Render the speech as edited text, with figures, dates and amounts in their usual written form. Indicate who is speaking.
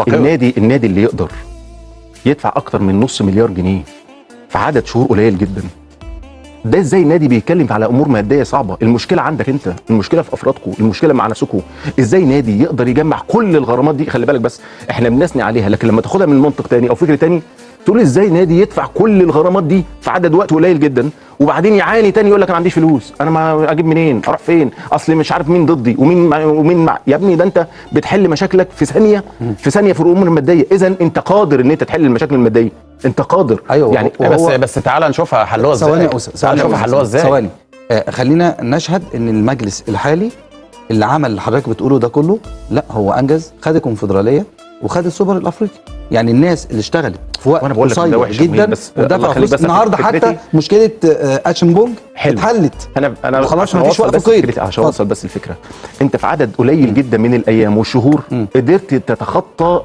Speaker 1: النادي اللي يقدر يدفع اكتر من نص مليار جنيه في عدد شهور قليل جدا، ده ازاي نادي بيتكلم على امور ماديه صعبه؟ المشكله عندك انت، المشكله في افرادكم، المشكله مع ناسكم. ازاي نادي يقدر يجمع كل الغرامات دي؟ خلي بالك بس احنا بنثني عليها، لكن لما تاخدها من منطق تاني او فكر تاني تقول ازاي نادي يدفع كل الغرامات دي في عدد وقت قليل جدا وبعدين يعاني تاني يقول لك انا ما عنديش فلوس، انا ما اجيب منين؟ اروح فين؟ اصل مش عارف مين ضدي ومين مع. يا ابني ده انت بتحل مشاكلك في ثانيه في الامور الماديه، اذا انت قادر ان انت تحل المشاكل الماديه، انت قادر.
Speaker 2: ايوه
Speaker 1: يعني
Speaker 2: بس تعالى نشوفها حلوها ازاي. تعالى نشوفها حلوها ازاي.
Speaker 3: ثواني خلينا نشهد ان المجلس الحالي اللي عمل اللي حضرتك بتقوله ده كله، لا هو انجز، خد الكونفدراليه وخد السوبر الافريقي. يعني الناس اللي اشتغلت في وقت قصير جدا ودفع فلوس النهارده، حتى مشكله اشنبونج اتحلت.
Speaker 1: انا
Speaker 3: خلاص ما فيش وقت قيد.
Speaker 1: عشان اوصل بس الفكره، انت في عدد قليل جدا من الايام والشهور قدرت تتخطى